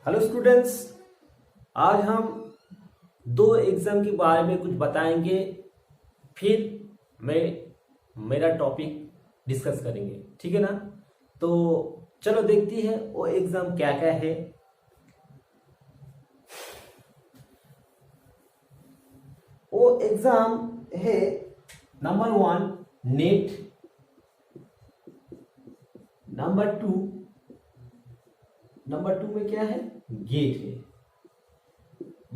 Hello students, आज हम दो एग्जाम के बारे में कुछ बताएंगे। फिर मैं मेरा टॉपिक डिस्कस करेंगे, ठीक है ना। तो चलो देखते हैं वो एग्जाम क्या क्या है। वो एग्जाम है नंबर 1 नेट, नंबर टू में क्या है, गेट है।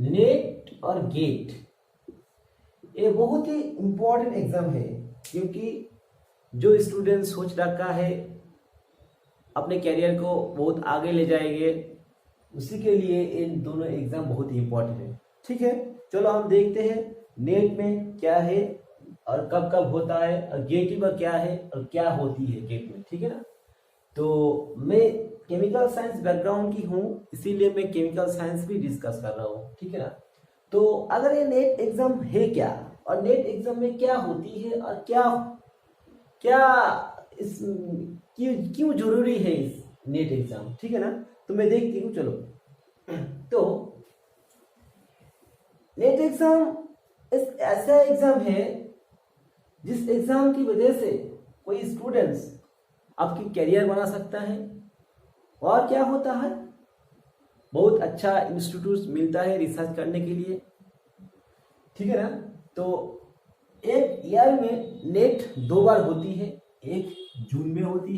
नेट और गेट ये बहुत ही इंपॉर्टेंट एग्जाम है, क्योंकि जो स्टूडेंट सोच रखा है अपने कैरियर को बहुत आगे ले जाएंगे, उसी के लिए इन दोनों एग्जाम बहुत ही इंपॉर्टेंट है। ठीक है, चलो हम देखते हैं नेट में क्या है और कब कब होता है, और गेट में क्या है और क्या होती है गेट में, ठीक है ना। तो मैं केमिकल साइंस बैकग्राउंड की हूँ, इसीलिए मैं केमिकल साइंस भी डिस्कस कर रहा हूँ, ठीक है ना। तो अगर ये नेट एग्जाम है क्या, और नेट एग्जाम में क्या होती है, और क्या क्या इस क्यों जरूरी है इस नेट एग्जाम, ठीक है ना। तो मैं देखती हूँ, चलो। तो नेट एग्जाम एक ऐसा एग्जाम है जिस एग्जाम की वजह से कोई स्टूडेंट्स आपकी कैरियर बना सकता है, और क्या होता है, बहुत अच्छा इंस्टीट्यूट मिलता है रिसर्च करने के लिए, ठीक है ना। तो एक ईयर में नेट 2 बार होती है, एक जून में होती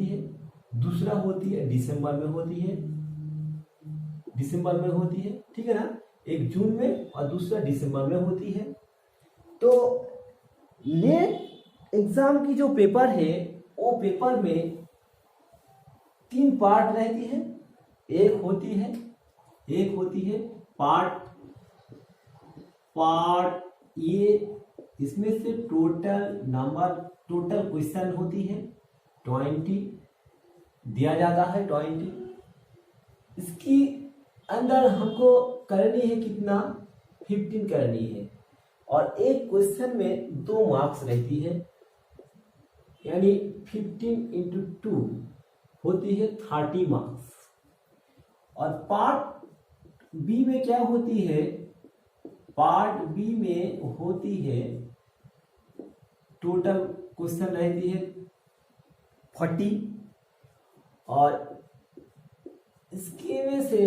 है, दूसरा होती है दिसंबर में होती है, ठीक है ना। एक जून में और दूसरा दिसंबर में होती है। तो नेट एग्जाम की जो पेपर है, वो पेपर में 3 पार्ट रहती है। एक होती है पार्ट ए, इसमें से टोटल क्वेश्चन होती है 20 दिया जाता है 20। इसकी अंदर हमको करनी है कितना, 15 करनी है, और एक क्वेश्चन में 2 मार्क्स रहती है, यानी 15 इंटू 2 होती है 30 मार्क्स। और पार्ट बी में क्या होती है, पार्ट बी में होती है टोटल क्वेश्चन रहती है 40, और इसके में से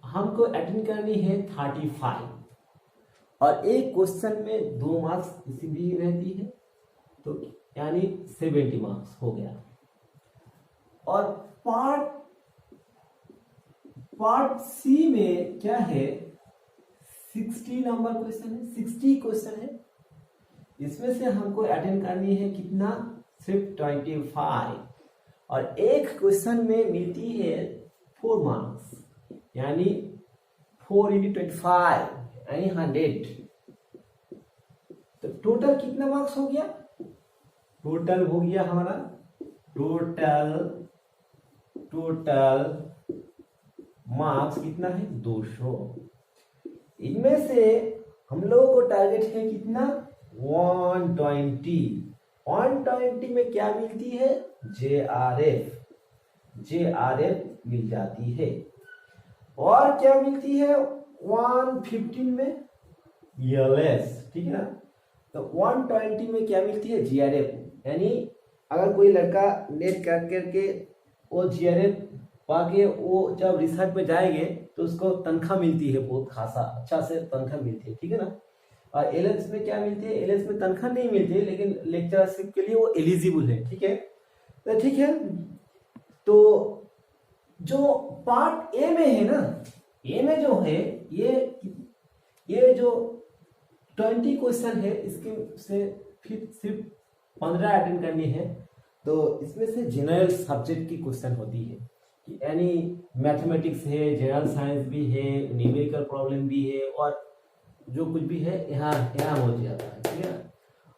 हमको अटेंड करनी है 35, और एक क्वेश्चन में 2 मार्क्स इसी भी रहती है, तो यानी 70 मार्क्स हो गया। और पार्ट सी में क्या है, 60 नंबर क्वेश्चन है, 60 क्वेश्चन है। इसमें से हमको अटेंड करनी है कितना, सिर्फ 25, और एक क्वेश्चन में मिलती है 4 मार्क्स, यानी 4 इंटू 25 यानी 100। तो टोटल कितना मार्क्स हो गया, टोटल हो गया हमारा टोटल मार्क्स कितना है, 200। इनमें से हम लोगों को टारगेट है कितना, 120 में क्या मिलती है, JRF मिल जाती है। और क्या मिलती है 115 में, ELS, ठीक है ना। तो 120 में क्या मिलती है, GRF, यानी अगर कोई लड़का नेट कर करके वो GRF पाके वो जब रिसर्च में जाएंगे तो उसको तनख्वाह मिलती है, बहुत खासा अच्छा से तनख्वाह मिलती है, ठीक है ना। और एलएस में क्या मिलती है, एलएस में तनख्वाह नहीं मिलती है, लेकिन लेक्चरशिप के लिए वो एलिजिबल है, ठीक है। तो ठीक है, तो जो पार्ट ए में है ना, ए में जो है ये जो 20 क्वेश्चन है, इसके से फिर सिर्फ 15 अटेंड करनी है। तो इसमें से जनरल सब्जेक्ट की क्वेश्चन होती है, यानी मैथमेटिक्स है, जनरल साइंस भी है, न्यूमेरिकल प्रॉब्लम भी है, और जो कुछ भी है यहाँ हो जाता है, ठीक है ना।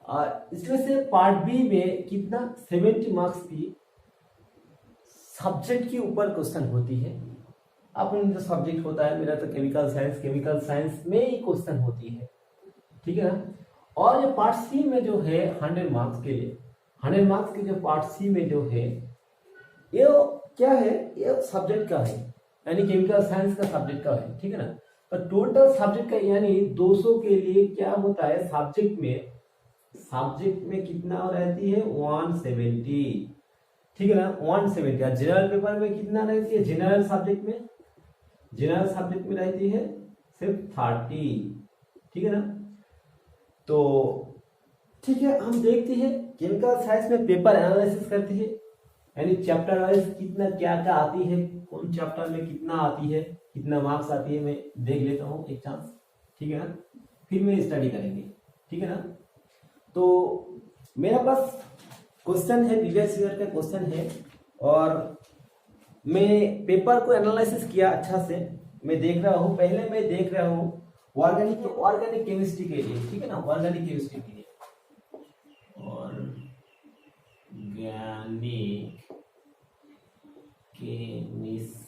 और इसमें से पार्ट बी में कितना, 70 मार्क्स की सब्जेक्ट के ऊपर क्वेश्चन होती है। अपन जो सब्जेक्ट होता है, मेरा तो केमिकल साइंस में ही क्वेश्चन होती है, ठीक है ना। और जो पार्ट सी में जो है 100 मार्क्स के लिए, 100 मार्क्स के जो पार्ट सी में जो है, ये क्या है, ये सब्जेक्ट का है, यानी केमिकल साइंस का सब्जेक्ट का है, ठीक है ना। तो टोटल सब्जेक्ट का यानी 200 के लिए क्या होता है, सब्जेक्ट में कितना रहती है 170, ठीक है ना 170। जनरल पेपर में कितना रहती है, जनरल सब्जेक्ट में रहती है सिर्फ 30, ठीक है ना। तो ठीक है, हम देखते हैं केमिकल साइंस में पेपर एनालिसिस करते हैं, यानी चैप्टर वाइज कितना क्या क्या आती है, कौन चैप्टर में कितना आती है, कितना मार्क्स आती है, मैं देख लेता हूँ एक चांस, ठीक है ना, फिर मैं स्टडी करेंगे, ठीक है ना। तो मेरा पास क्वेश्चन है, प्रीवियस ईयर का क्वेश्चन है, और मैं पेपर को एनालिसिस किया अच्छा से, मैं देख रहा हूँ, पहले मैं देख रहा हूँ ऑर्गेनिक केमिस्ट्री के लिए, ठीक है ना, ऑर्गेनिक केमिस्ट्री के लिए, ऑर्गेनिक केमिस्ट्री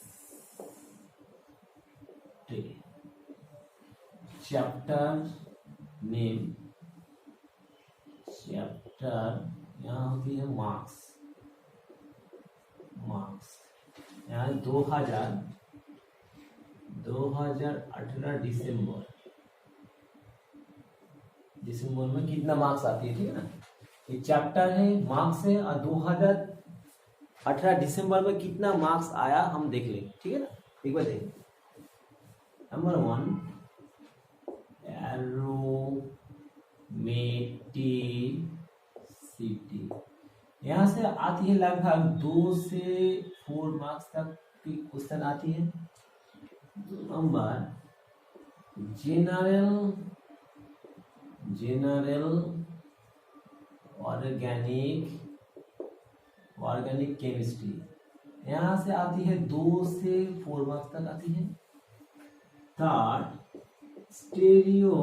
चैप्टर नेम, यहाँ होती है मार्क्स, यहाँ 2018 दिसंबर में कितना मार्क्स आती है, ठीक है ना। ये चैप्टर है, मार्क्स है, और 2018 दिसंबर में कितना मार्क्स आया हम देख लेंगे, ठीक है ना। एक बार देखिए, नंबर 1 एरोमेटिसिटी, यहाँ से आती है लगभग 2 से 4 मार्क्स तक की क्वेश्चन आती है। नंबर जनरल ऑर्गेनिक केमिस्ट्री, यहाँ से आती है 2 से 4 मार्क्स तक आती है। थर्ड स्टेरियो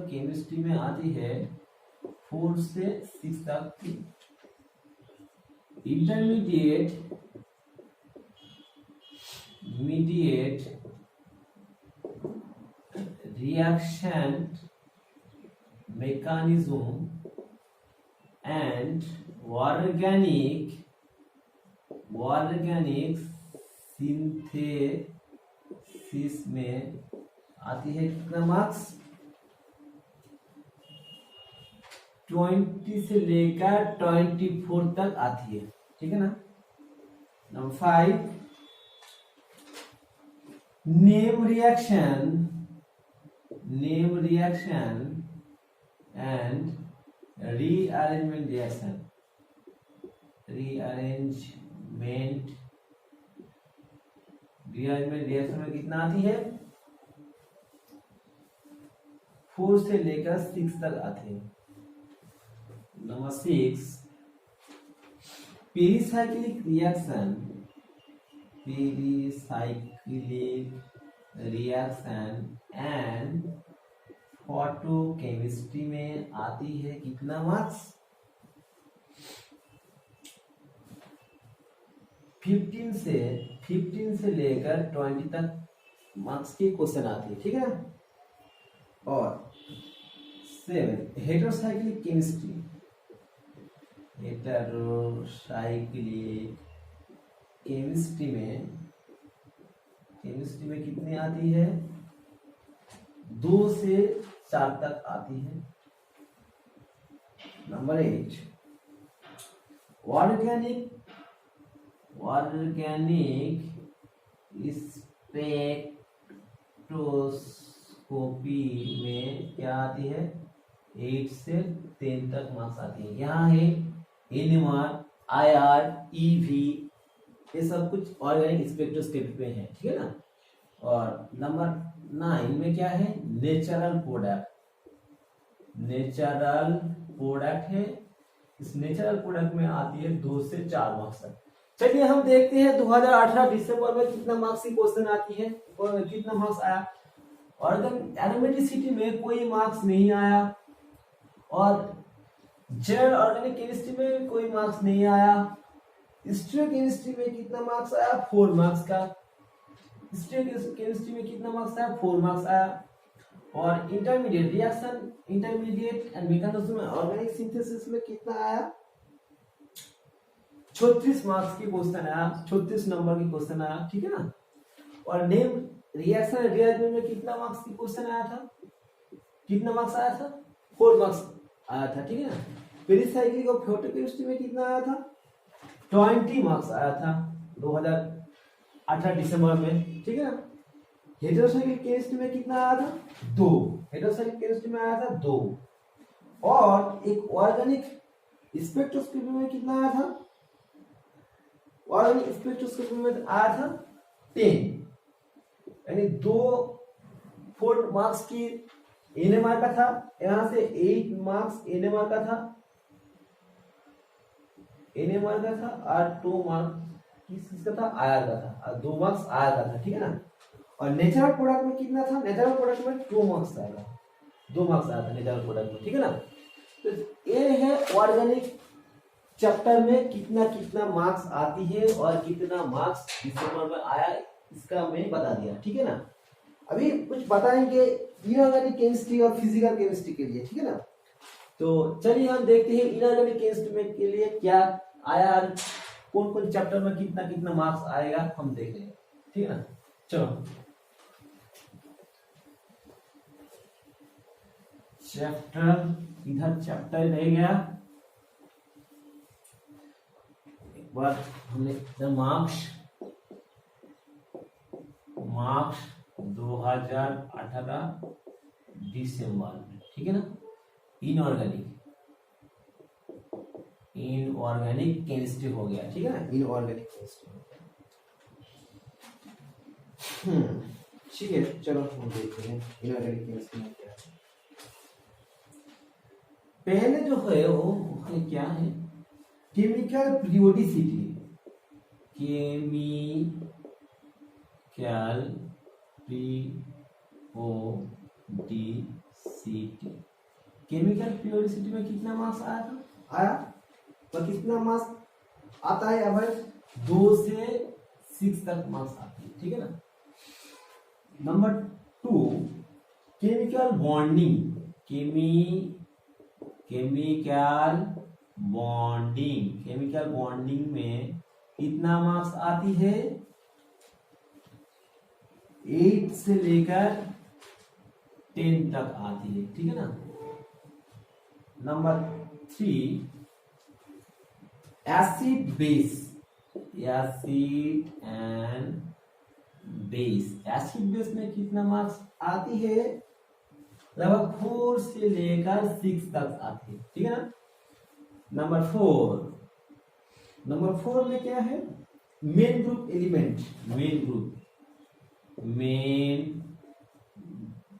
केमिस्ट्री में आती है 4 से 6 तक की। Intermediate reaction mechanism and organic synthesis में आती है कितना मार्क्स, 20 से लेकर 24 तक आती है, ठीक है ना। Number 5 name reaction and rearrangement reaction में कितना आती है, 4 से लेकर 6 तक आती है। Number 6 pericyclic reaction and photochemistry में आती है कितना मार्क्स, 15 से लेकर 20 तक मार्क्स की क्वेश्चन आती है, ठीक है। और 7 हेटेरोसाइक्लिक केमिस्ट्री में कितनी आती है, 2 से 4 तक आती है। नंबर 8 ऑर्गेनिक स्पेक्ट्रोस्कोपी में क्या आती है, 8 से 10 तक मार्क्स आती है। यहाँ है NMR, IR, EV, ये सब कुछ ऑर्गेनिक स्पेक्ट्रोस्कोपी में है, ठीक है ना। और नंबर 9 में क्या है, नेचुरल प्रोडक्ट है। इस नेचुरल प्रोडक्ट में आती है 2 से 4 मार्क्स तक। चलिए हम देखते हैं 2018 दिसंबर में कितना मार्क्स की क्वेश्चन आती है और कितना मार्क्स आया। एरोमेटिसिटी में कोई मार्क्स नहीं आया, और जनरल ऑर्गेनिक केमिस्ट्री में कोई मार्क्स नहीं आया। स्टीरियो केमिस्ट्री में कितना मार्क्स आया, 4 मार्क्स का। स्टीरियो केमिस्ट्री में कितना मार्क्स आया, 4 मार्क्स आया। और intermediate and mechanism organic synthesis में कितना आया, 36 मार्क्स की क्वेश्चन आया, 36 नंबर की क्वेश्चन आया, ठीक है ना। और नेम रिएक्शन रिएजमेंट में कितना मार्क्स की क्वेश्चन आया था, कितना मार्क्स आया था, 4 मार्क्स आया था, ठीक है ना। पेरिसाइक्लिक और फोटोकेमिस्ट्री में कितना आया था, 20 मार्क्स आया था 2018 दिसंबर में, ठीक है ना। हेटेरोसाइक्लिक केमिस्ट्री में कितना आया था, 2, हेटेरोसाइक्लिक केमिस्ट्री में आया था 2। और एक ऑर्गेनिक स्पेक्ट्रोस्कोपी में कितना आया था, ऑर्गेनिक स्पेक्ट्रोस्कोपी में आया था 10, यानी 4 मार्क्स की एनएमआर का था, यहां से 8 मार्क्स एनएमआर का था, एनएमआर का था, और 2 मार्क्स किसका था, आयर का था, और 2 मार्क्स आयर का था, ठीक है ना। और नेचुरल प्रोडक्ट में कितना था, नेचुरल प्रोडक्ट में 2 मार्क्स आएगा, 2 मार्क्स आया था नेचुरल प्रोडक्ट में, ठीक है ना। तो ये है ऑर्गेनिक चैप्टर में कितना कितना मार्क्स आती है और कितना मार्क्स दिसंबर में आया, इसका मैं बता दिया, ठीक है ना। अभी कुछ बताएंगे इनऑर्गेनिक केमिस्ट्री और फिजिकल केमिस्ट्री के लिए, ठीक है ना। तो चलिए हम देखते हैं इनऑर्गेनिक केमिस्ट्री में के लिए क्या आया और कौन कौन चैप्टर में कितना कितना मार्क्स आएगा, हम देखेंगे, ठीक है ना। चलो चैप्टर, इधर चैप्टर रह गया, एक बार हमने मार्क्स 2018 दिसंबर में, ठीक है ना। इनऑर्गेनिक केमिस्ट्री हो गया, ठीक है ना, इनऑर्गेनिक केमिस्ट्री हो गया। ठीक है, चलो हम देखते हैं इनऑर्गेनिक केमिस्ट्री में क्या है। पहले जो है वो क्या है, chemical periodicity, chemical periodicity, chemical periodicity में कितना मार्क्स आया तो कितना मार्क्स आता है, अब 2 से 6 तक मार्क्स आते हैं, ठीक है ना। Number 2 chemical bonding, chemical bonding में कितना मार्क्स आती है, 8 से लेकर 10 तक आती है, ठीक है ना। Number 3 acid base, acid and base, acid base में कितना मार्क्स आती है, लगभग 4 से लेकर 6 तक आती है, ठीक है ना। नंबर 4 में क्या है, main group element, main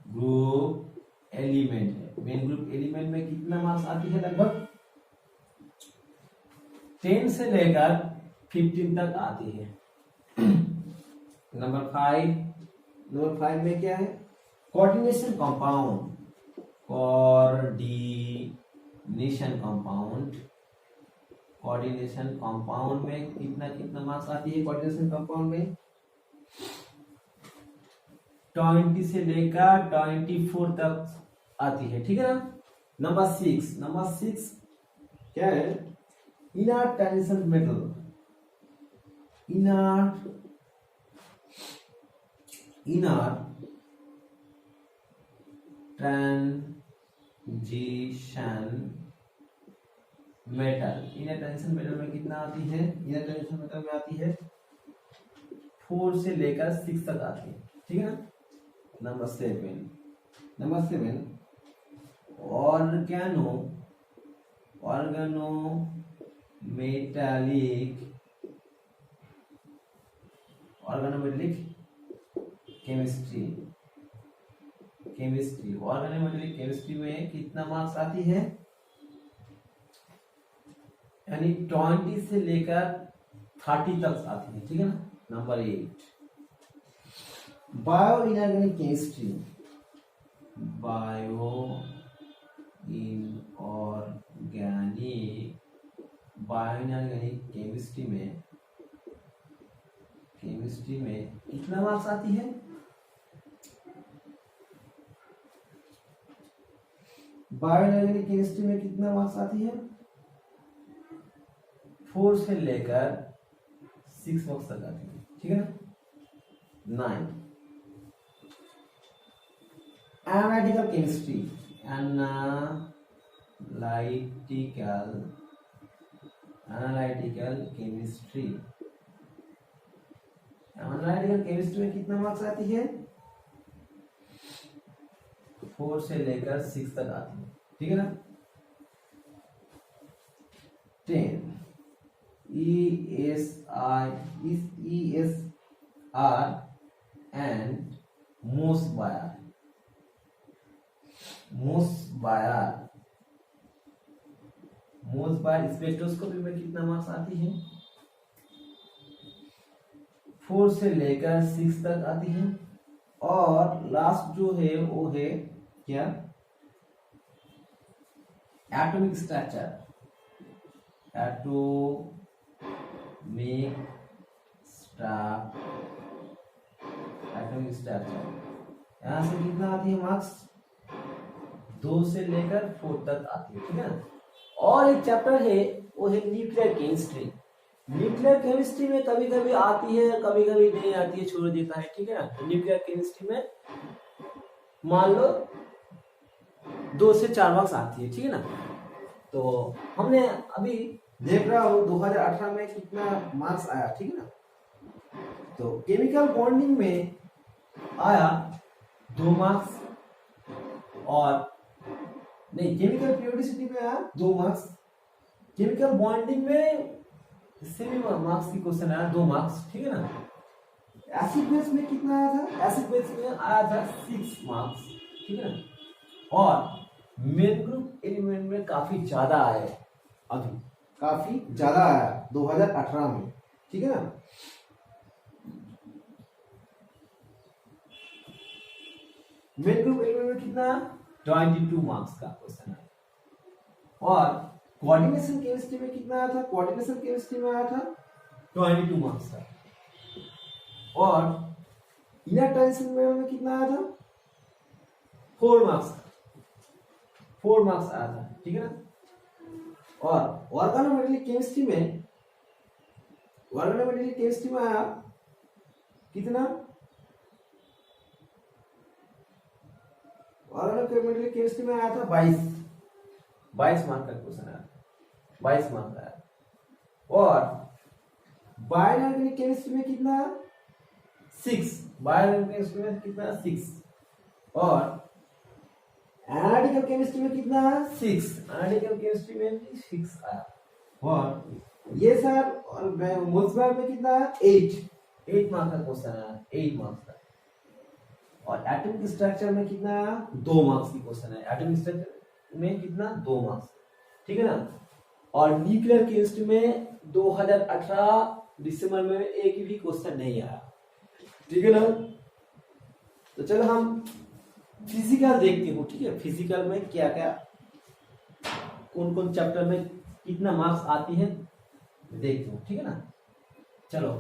group element है, मेन ग्रुप एलिमेंट में कितना मार्क्स आती है, लगभग 10 से लेकर 15 तक आती है। नंबर 5 में क्या है, कोऑर्डिनेशन कंपाउंड में कितना कितना मार्क्स आती है, कोऑर्डिनेशन कंपाउंड में 20 से लेकर 24 तक आती है, ठीक है ना। नंबर 6 क्या है, inert transition metal, inert transition metal में कितना आती है, इनर ट्रांजिशन मेटल में आती है 4 से लेकर 6 तक आती है, ठीक है ना। नंबर 7 ऑर्गेनोमेटेलिक केमिस्ट्री में कितना मार्क्स आती है, यानी 20 से लेकर 30 तक आती है, ठीक है ना। नंबर 8 बायो इनऑर्गेनिक केमिस्ट्री में कितना मार्क्स आती है, बायो इनऑर्गेनिक केमिस्ट्री में कितना मार्क्स आती है, 4 से लेकर 6 मार्क्स तक आती है, ठीक है ना। 9 analytical chemistry, analytical chemistry, analytical chemistry में कितना मार्क्स आती है? 4 से लेकर 6 तक आती है, ठीक है ना। 10 ESR and मोसबायर स्पेक्ट्रोस्कोपी में कितना मार्क्स आती है? 4 से लेकर 6 तक आती है। और लास्ट जो है वो है क्या? एटॉमिक स्ट्रक्चर, एटॉमिक स्ट्रक्चर, यहां से कितना आती है मार्क्स? 2 से लेकर 4 तक आती है, ठीक है ना। और एक चैप्टर है वो है न्यूक्लियर केमिस्ट्री। न्यूक्लियर केमिस्ट्री में कभी कभी आती है, कभी कभी नहीं आती है, छोड़ देता है, ठीक है ना। न्यूक्लियर केमिस्ट्री में मान लो 2 से 4 मार्क्स आती है, ठीक है ना। तो हमने अभी देख रहा हूं 2018 में कितना मार्क्स आया, ठीक है ना। तो केमिकल बॉन्डिंग में आया 2 मार्क्स, और नहीं, केमिकल प्यूरिसिटी में आया 2 मार्क्स, केमिकल बॉन्डिंग में इससे भी मार्क्स की क्वेश्चन आया 2 मार्क्स, ठीक है ना। एसिड बेस में कितना आया था? एसिड बेस में आया था 6 मार्क्स, ठीक है ना। और मेन ग्रुप एलिमेंट में काफी ज्यादा आया, अभी काफी ज्यादा आया 2018 में, ठीक है ना। मेन ग्रुप एलिमेंट में कितना? 22 मार्क्स का क्वेश्चन है। और कोऑर्डिनेशन केमिस्ट्री में कितना आया था? कोऑर्डिनेशन केमिस्ट्री में आया था 22 मार्क्स का। और इनर टेंशन में कितना आया था? 4 मार्क्स आया था, ठीक है ना। और ऑर्गेनोमेटेरियल केमिस्ट्री में आया कितना? ऑर्गेनोमेटेरियल केमिस्ट्री में आया था 22 मार्क का क्वेश्चन आया, 22 मार्क आया। और बायोऑर्गेनिक केमिस्ट्री में कितना? 6, बायोऑर्गेनिक केमिस्ट्री में कितना? 6। और एनालिटिकल केमिस्ट्री में कितना? 6, एनालिटिकल केमिस्ट्री में भी 6 आया। और ये सर, और मोल्सबायर में कितना आया? 8 मार्क का क्वेश्चन आया, 8 मार्क्स का। और एटॉमिक स्ट्रक्चर में कितना आया? 2 मार्क्स की क्वेश्चन है, एटॉमिक स्ट्रक्चर में कितना? 2 मार्क्स, ठीक है ना। और न्यूक्लियर केमिस्ट्री में 2018 दिसंबर में एक भी क्वेश्चन नहीं आया, ठीक है ना। तो चलो हम फिजिकल देखते हो, ठीक है। फिजिकल में क्या क्या, कौन कौन चैप्टर में कितना मार्क्स आती है देखते हो, ठीक है ना। चलो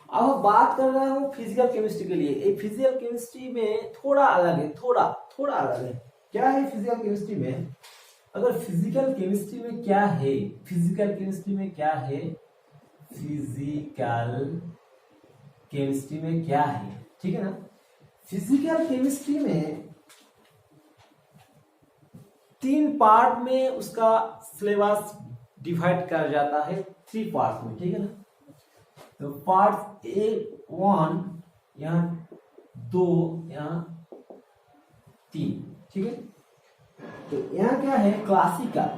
अब बात कर रहा हूं फिजिकल केमिस्ट्री के लिए। ये फिजिकल केमिस्ट्री में थोड़ा अलग है, थोड़ा अलग है। क्या है फिजिकल केमिस्ट्री में? अगर फिजिकल केमिस्ट्री में क्या है, फिजिकल केमिस्ट्री में क्या है, फिजिकल केमिस्ट्री में क्या है, ठीक है ना। फिजिकल केमिस्ट्री में 3 पार्ट में उसका सिलेबस डिवाइड कर जाता है, 3 पार्ट में, ठीक है ना। तो पार्ट A1 यहाँ 2 यहाँ 3, ठीक है। तो यहाँ क्या है? Classical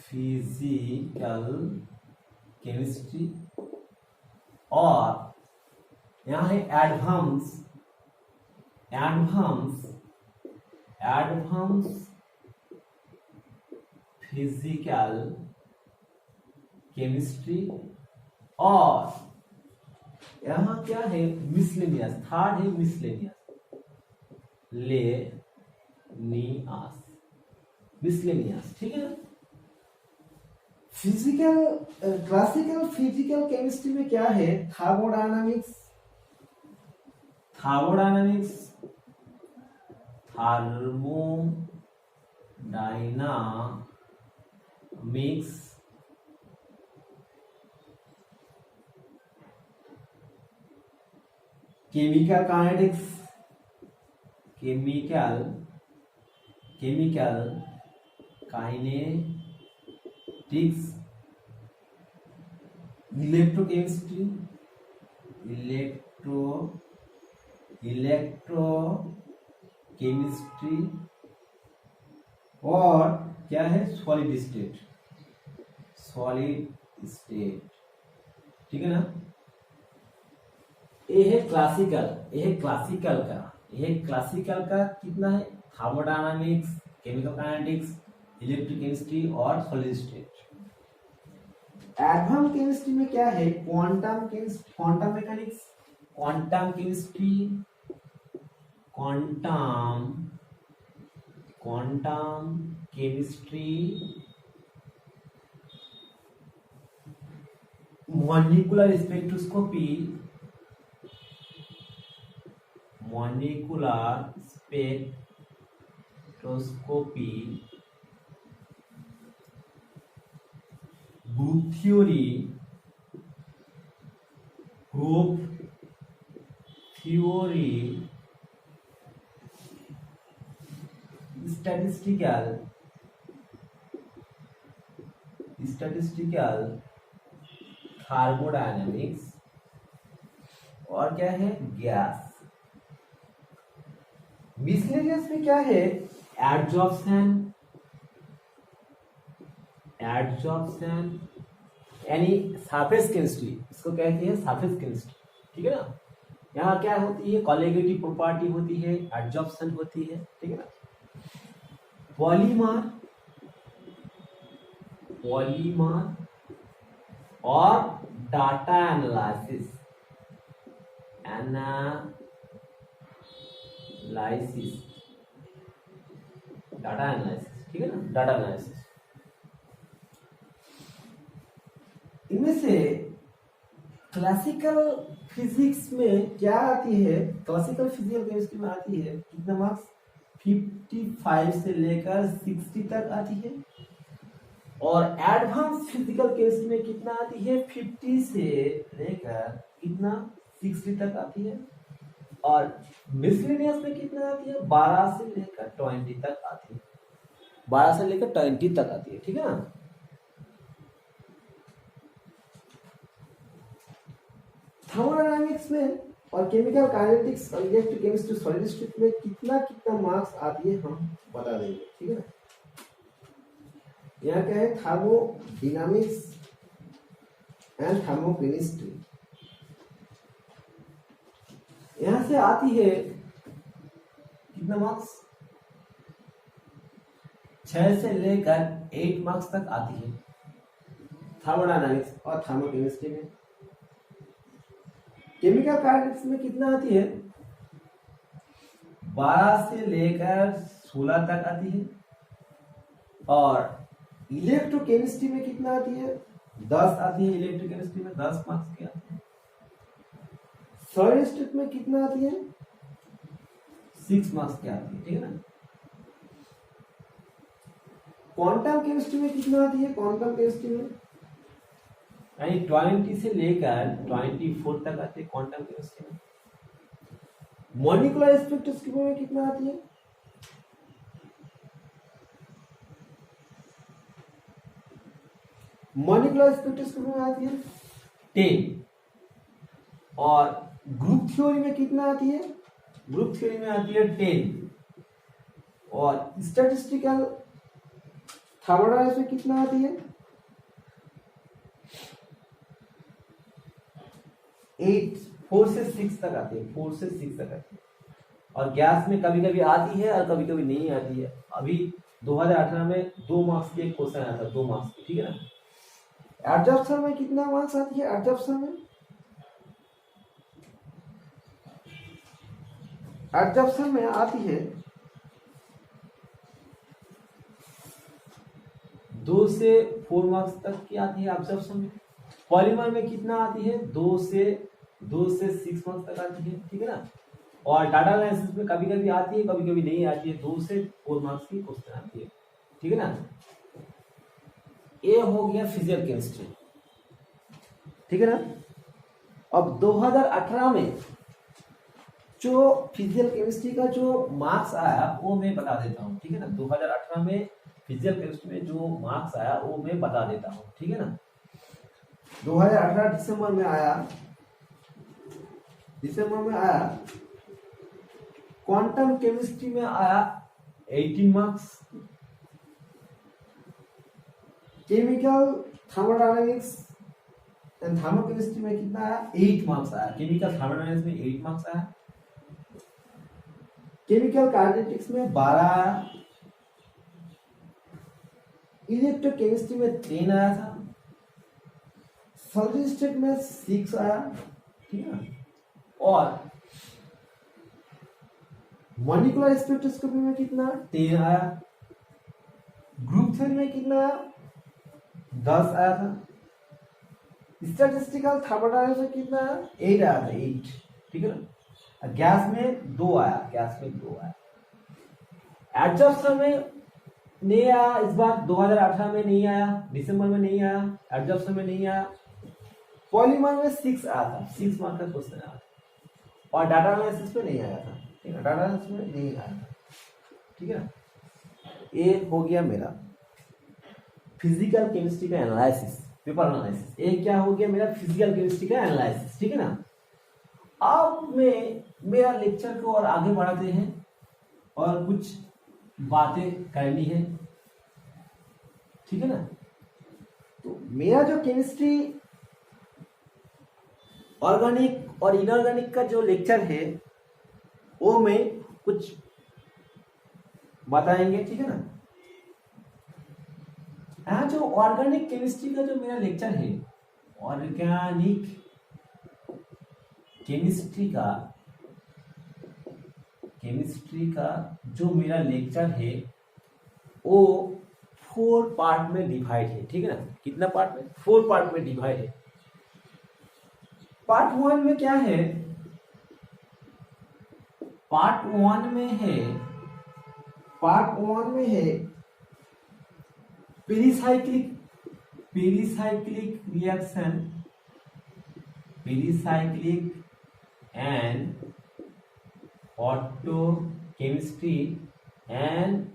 physical chemistry. और यहाँ है एडवांस फिजिकल केमिस्ट्री। और यहाँ क्या है? मिसलेनियस, थर्ड है मिसलेनियस। मिसलेनियस, ठीक है ना। फिजिकल क्लासिकल फिजिकल केमिस्ट्री में क्या है? Thermodynamics, thermodynamics, chemical kinetics, chemical kinetics, electrochemistry और क्या है? सॉलिड स्टेट, ठीक है ना। ये है क्लासिकल का कितना है? थर्मोडायनामिक्स, केमिकल काइनेटिक्स, इलेक्ट्रोकेमिस्ट्री और सॉलिड स्टेट। एडवांस केमिस्ट्री में क्या है? Quantum mechanics, quantum chemistry, molecular spectroscopy, group theory, statistical thermodynamics और क्या है? गैस। मिसलेनियस में क्या है? एडजॉर्प्शन यानी सरफेस केमिस्ट्री, इसको कहते हैं सरफेस केमिस्ट्री, ठीक है ना। यहाँ क्या होती है? कॉलिगेटिव प्रॉपर्टी होती है, एडजॉर्प्शन होती है, ठीक है ना। पॉलीमर और डाटा एनालिसिस, ठीक है ना, डाटा एनालिसिस। इनमें से क्लासिकल फिजिक्स में क्या आती है? क्लासिकल फिजिकल केमिस्ट्री में आती है कितना मार्क्स? 55 से लेकर 60 तक आती है। और एडवांस फिजिकल केमिस्ट्री में कितना आती है? 50 से लेकर कितना? 60 तक आती है। और मिसलेनियस में कितना आती है? 12 से लेकर 20 तक आती है, 12 से लेकर 20 तक आती है, ठीक है ना। थर्मोडायनामिक्स में और केमिकल काइनेटिक्स और इलेक्ट्रोकेमिस्ट्री सॉलिड स्टेट में कितना मार्क्स आती है हम बता देंगे, ठीक है ना। यहाँ क्या है? Thermodynamics and thermochemistry. यहां से आती है कितना मार्क्स? 6 से लेकर 8 मार्क्स तक आती है थर्मोडायनामिक्स और थर्मोकेमिस्ट्री में। केमिकल काइनेटिक्स में कितना आती है? 12 से लेकर 16 तक आती है। और इलेक्ट्रोकेमिस्ट्री में कितना आती है? 10 आती है। इलेक्ट्रोकेमिस्ट्री में 10 मार्क्स की आती है। सॉलिड स्टेट में कितना आती है? 6 मार्क्स की आती है, ठीक है ना। क्वांटम केमिस्ट्री में कितना आती है? क्वांटम केमिस्ट्री में यानी 20 से लेकर 24 तक आती है क्वांटम केमिस्ट्री में। मॉलिक्यूलर स्पेक्ट्रोस्कोपी में कितना आती है? मॉलिक्यूलर स्पेक्ट्रोस्कोपी में आती है 10। और ग्रुप थ्योरी में कितना आती है? ग्रुप थ्योरी में आती है 10। और स्टैटिस्टिकल थर्मोडायनामिक्स में कितना आती है? 8, 4 से 6 तक आती है, 4 से 6 तक आती है। और गैस में कभी कभी आती है और कभी कभी नहीं आती है। अभी 2018 में 2 मार्क्स की एक क्वेश्चन आया था, 2 मार्क्स की, ठीक है ना। एडजॉर्प्शन में कितना मार्क्स आती है? एब्जॉर्प्शन में आती है 2 से 4 मार्क्स तक की आती है एब्जॉर्प्शन में। पॉलीमर में कितना आती है 2 से 6 मार्क्स तक आती है, ठीक है ना। और डाटा एनालिसिस में कभी कभी आती है, कभी कभी नहीं आती है, 2 से 4 मार्क्स की क्वेश्चन आती है, ठीक है ना। ये हो गया फिजिकल केमिस्ट्री, ठीक है ना। अब 2018 में जो फिजिकल केमिस्ट्री का जो मार्क्स आया वो मैं बता देता हूँ, ठीक है ना। 2018 में फिजिकल केमिस्ट्री में जो मार्क्स आया वो मैं बता देता हूँ, ठीक है ना। 2018 दिसंबर में आया, क्वांटम केमिस्ट्री में आया 18 marks, chemical thermodynamics and thermochemistry में कितना आया 8 मार्क्स आया। केमिकल थर्मोडायनामिक्स में 8 मार्क्स आया, केमिकल काइनेटिक्स में 12 आया, इलेक्ट्रोकेमिस्ट्री में 10 आया था, सॉलिड स्टेट में 6 आया, ठीक है ना। और मॉलिक्यूलर स्पेक्ट्रोस्कोपी में कितना 10 आया, ग्रुप थ्योरी में कितना आया 10 आया था, स्टैटिस्टिकल थर्मोडायनामिक्स में कितना आया 8 आया था, 8, ठीक है ना। गैस में 2 आया, एब्जॉर्प्शन में नहीं आया इस बार, 2018 में नहीं आया, दिसंबर में नहीं आया, एब्जॉर्प्शन में नहीं आया। पॉलीमर में 6 आया था, 6 मार्क का क्वेश्चन आया था, और डाटा एनालिसिस में नहीं आया था, ठीक है, डाटा एनालिसिस में नहीं आया था, ठीक है ना। ये हो गया मेरा फिजिकल केमिस्ट्री का एनालिसिस, पेपर एनालिसिस। ये क्या हो गया मेरा फिजिकल केमिस्ट्री का एनालिसिस, ठीक है ना। अब मैं मेरा लेक्चर को और आगे बढ़ाते हैं और कुछ बातें करनी है, ठीक है ना। तो मेरा जो केमिस्ट्री ऑर्गेनिक और इनऑर्गेनिक का जो लेक्चर है वो मैं कुछ बताएंगे, ठीक है ना। यहाँ जो ऑर्गेनिक केमिस्ट्री का जो मेरा लेक्चर है, ऑर्गेनिक केमिस्ट्री का जो मेरा लेक्चर है वो 4 पार्ट में डिवाइड है, ठीक है ना। कितना पार्ट में 4 पार्ट में डिवाइड है। पार्ट 1 में क्या है, पार्ट 1 में है pericyclic and photochemistry and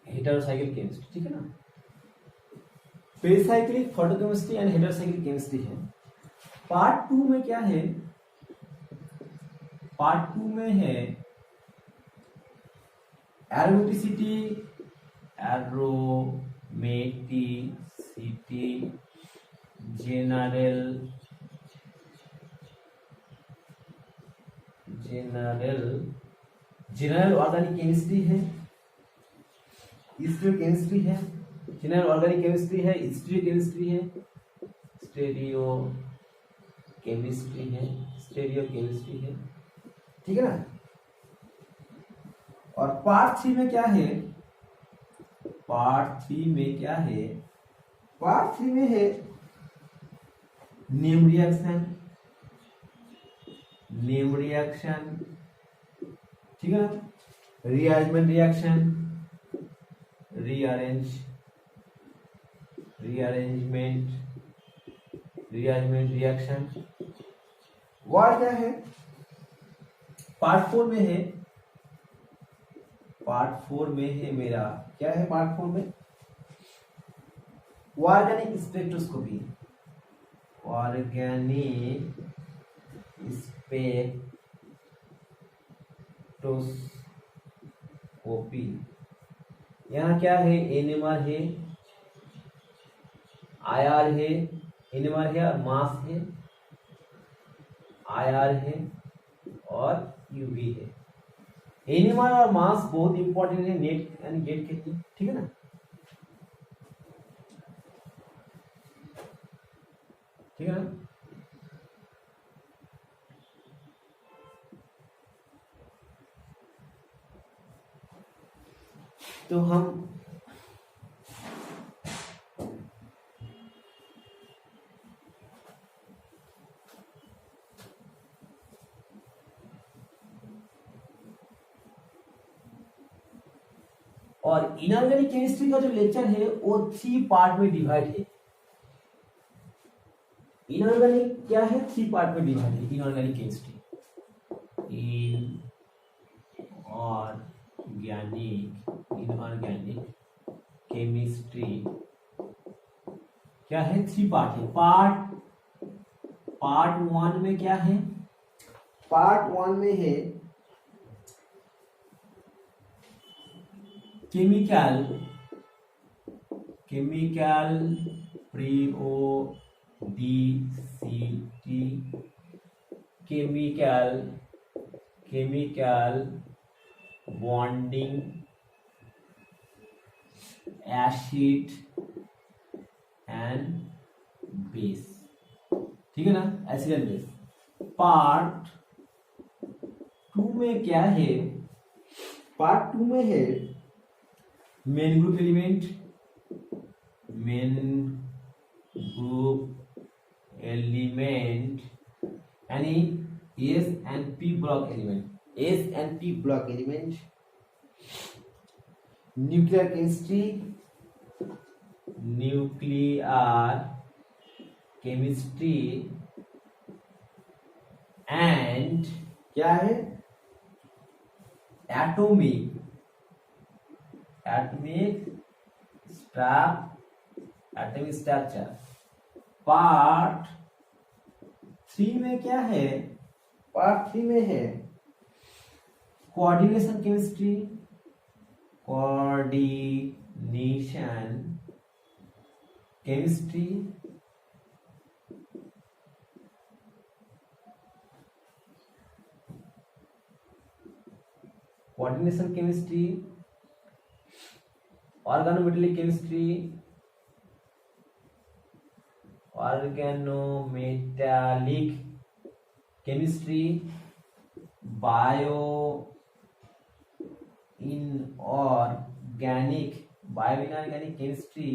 heterocyclic chemistry, ठीक है ना। Pericyclic, photochemistry and heterocyclic chemistry है। पार्ट 2 में क्या है, पार्ट 2 में है एरोमेटिसिटी, जनरल ऑर्गेनिक केमिस्ट्री है, स्टीरियोकेमिस्ट्री है, जनरल ऑर्गेनिक केमिस्ट्री है, स्टीरियोकेमिस्ट्री है, स्टीरियोकेमिस्ट्री है, ठीक है ना। और पार्ट 3 में क्या है, पार्ट 3 में है नेम रिएक्शन, ठीक है ना। Rearrangement reaction. और क्या है, पार्ट 4 में है मेरा, क्या है पार्ट 4 में, ऑर्गेनिक स्पेक्ट्रोस्कोपी, यहाँ क्या है, एनएमआर है, आईआर है, एनएमआर है और मास है, आईआर है और यूवी है, एनएमआर और मास बहुत इंपॉर्टेंट है नेट एंड गेट के लिए, ठीक है ना। ठीक है ना। तो हम और इनऑर्गेनिक केमिस्ट्री का जो लेक्चर है वो 3 पार्ट में डिवाइड है। इनऑर्गेनिक क्या है, 3 पार्ट में डिवाइड है इनऑर्गेनिक केमिस्ट्री। इनऑर्गेनिक केमिस्ट्री क्या है, 3 पार्ट है। पार्ट 1 में क्या है, पार्ट 1 में है chemical periodicity, chemical bonding, acid and base, ठीक है ना, एसिड एंड बेस। पार्ट 2 में क्या है, पार्ट 2 में है मेन ग्रुप एलिमेंट यानी S and P block element, nuclear chemistry and क्या है, एटॉमिक स्ट्रक्चर। पार्ट 3 में क्या है, पार्ट 3 में है coordination chemistry, organometallic chemistry, bioinorganic chemistry,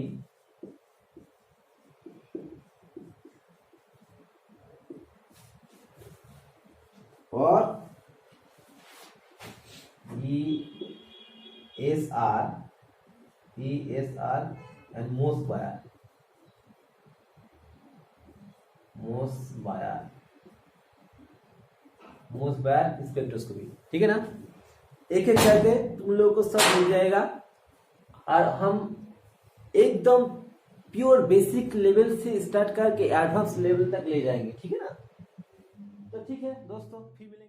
और ESR and most Bauer spectroscopy, ठीक है ना। एक एक करके तुम लोगों को सब मिल जाएगा और हम एकदम प्योर बेसिक लेवल से स्टार्ट करके एडवांस लेवल तक ले जाएंगे, ठीक है ना। तो ठीक है दोस्तों, फिर